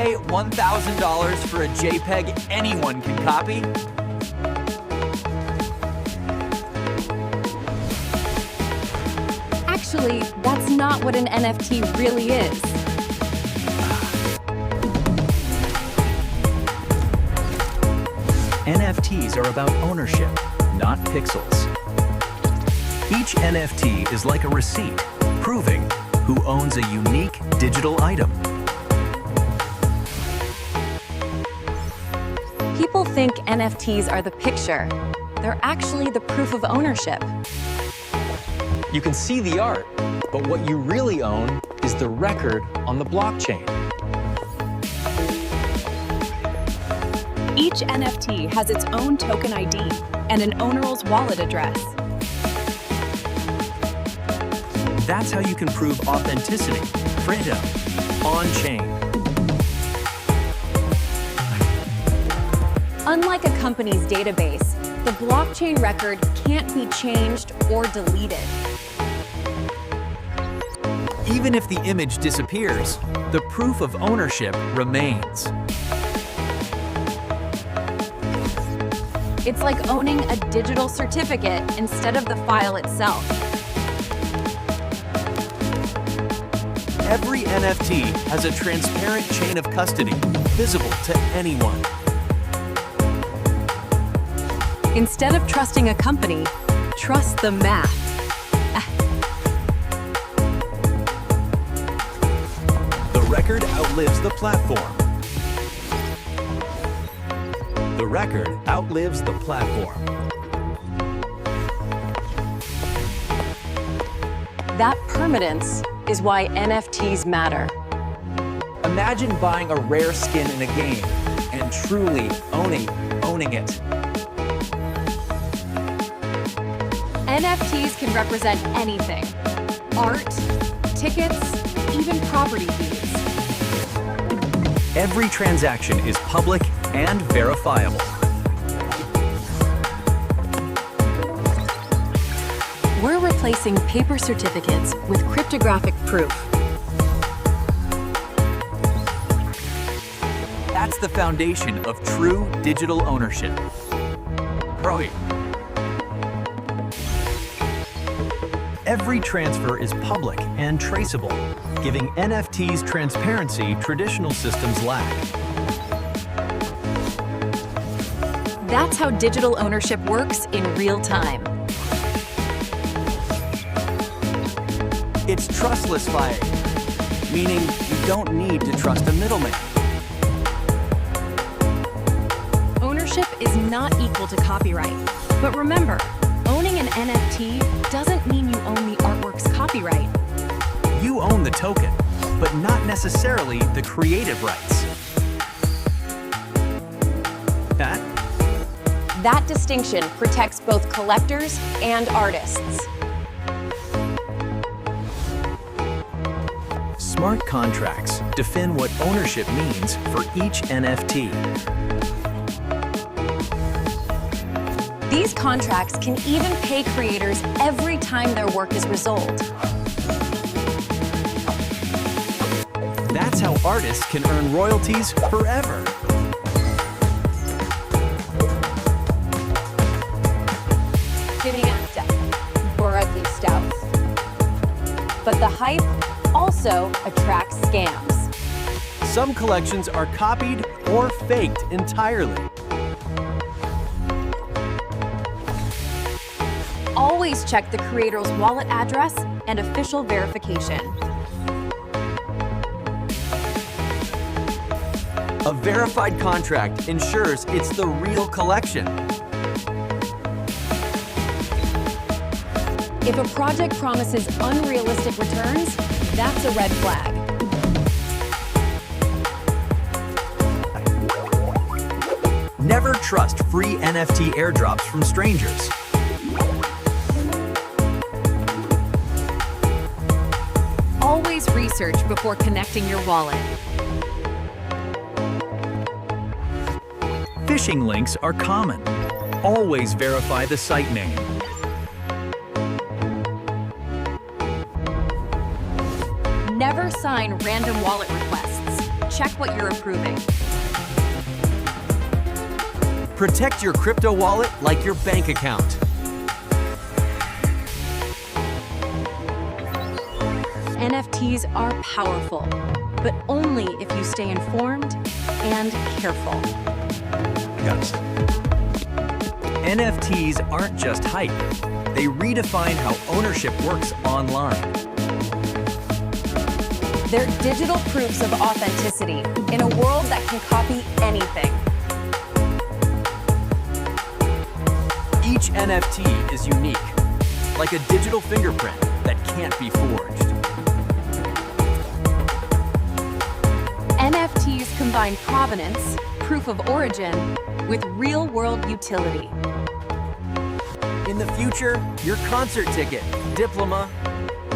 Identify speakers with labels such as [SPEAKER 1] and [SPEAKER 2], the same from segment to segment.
[SPEAKER 1] pay $1,000 for a JPEG anyone can copy?
[SPEAKER 2] Actually, that's not what an NFT really is.
[SPEAKER 3] NFTs are about ownership, not pixels. Each NFT is like a receipt, proving who owns a unique digital item.
[SPEAKER 2] People think NFTs are the picture. They're actually the proof of ownership.
[SPEAKER 4] You can see the art, but what you really own is the record on the blockchain.
[SPEAKER 5] Each NFT has its own token ID and an owner's wallet address.
[SPEAKER 3] That's how you can prove authenticity, freedom, on-chain.
[SPEAKER 2] Unlike a company's database, the blockchain record can't be changed or deleted.
[SPEAKER 1] Even if the image disappears, the proof of ownership remains.
[SPEAKER 2] It's like owning a digital certificate instead of the file itself.
[SPEAKER 1] Every NFT has a transparent chain of custody, visible to anyone.
[SPEAKER 5] Instead of trusting a company, trust the math.
[SPEAKER 3] The record outlives the platform. The record outlives the platform.
[SPEAKER 2] That permanence is why NFTs matter.
[SPEAKER 1] Imagine buying a rare skin in a game and truly owning it.
[SPEAKER 2] NFTs can represent anything: art, tickets, even property deeds.
[SPEAKER 3] Every transaction is public and verifiable.
[SPEAKER 5] We're replacing paper certificates with cryptographic proof.
[SPEAKER 1] That's the foundation of true digital ownership. Right.
[SPEAKER 3] Every transfer is public and traceable, giving NFTs transparency traditional systems lack.
[SPEAKER 5] That's how digital ownership works in real time.
[SPEAKER 1] It's trustless buying, meaning you don't need to trust a middleman.
[SPEAKER 5] Ownership is not equal to copyright. But remember, owning an NFT doesn't mean you own the artwork's copyright.
[SPEAKER 3] You own the token, but not necessarily the creative rights. Pat?
[SPEAKER 2] That distinction protects both collectors and artists.
[SPEAKER 3] Smart contracts define what ownership means for each NFT.
[SPEAKER 2] These contracts can even pay creators every time their work is resold.
[SPEAKER 3] That's how artists can earn royalties forever.
[SPEAKER 2] Giving it depth, broadly stout. But the hype also attracts scams.
[SPEAKER 1] Some collections are copied or faked entirely.
[SPEAKER 2] Always check the creator's wallet address and official verification.
[SPEAKER 1] A verified contract ensures it's the real collection.
[SPEAKER 2] If a project promises unrealistic returns, that's a red flag.
[SPEAKER 3] Never trust free NFT airdrops from strangers.
[SPEAKER 5] Always research before connecting your wallet.
[SPEAKER 3] Phishing links are common. Always verify the site name.
[SPEAKER 2] Never sign random wallet requests. check what you're approving.
[SPEAKER 3] Protect your crypto wallet like your bank account.
[SPEAKER 5] NFTs are powerful, but only if you stay informed and careful.
[SPEAKER 3] Yes. NFTs aren't just hype. They redefine how ownership works online.
[SPEAKER 2] They're digital proofs of authenticity in a world that can copy anything.
[SPEAKER 3] Each NFT is unique, like a digital fingerprint that can't be forged.
[SPEAKER 5] NFTs combine provenance, proof of origin, with real-world utility.
[SPEAKER 3] In the future, your concert ticket, diploma,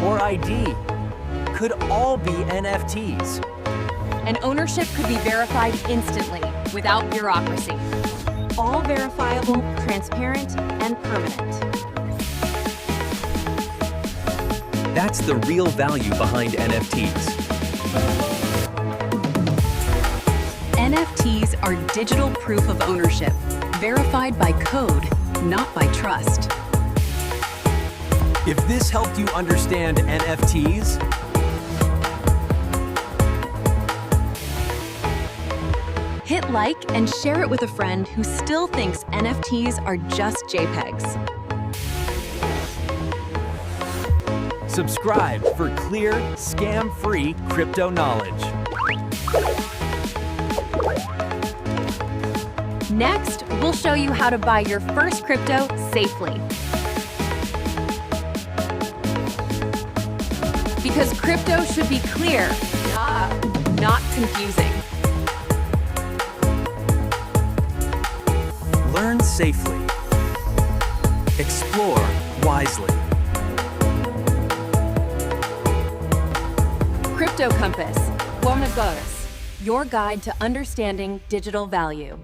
[SPEAKER 3] or ID could all be NFTs.
[SPEAKER 5] And ownership could be verified instantly, without bureaucracy. All verifiable, transparent, and permanent.
[SPEAKER 3] That's the real value behind NFTs.
[SPEAKER 5] NFTs are digital proof of ownership, verified by code, not by trust.
[SPEAKER 3] If this helped you understand NFTs,
[SPEAKER 5] hit like and share it with a friend who still thinks NFTs are just JPEGs.
[SPEAKER 3] subscribe for clear, scam-free crypto knowledge.
[SPEAKER 5] Next, we'll show you how to buy your first crypto safely. Because crypto should be clear, not confusing.
[SPEAKER 3] Learn safely. Explore wisely.
[SPEAKER 5] Crypto Compass, Buenos Aires, your guide to understanding digital value.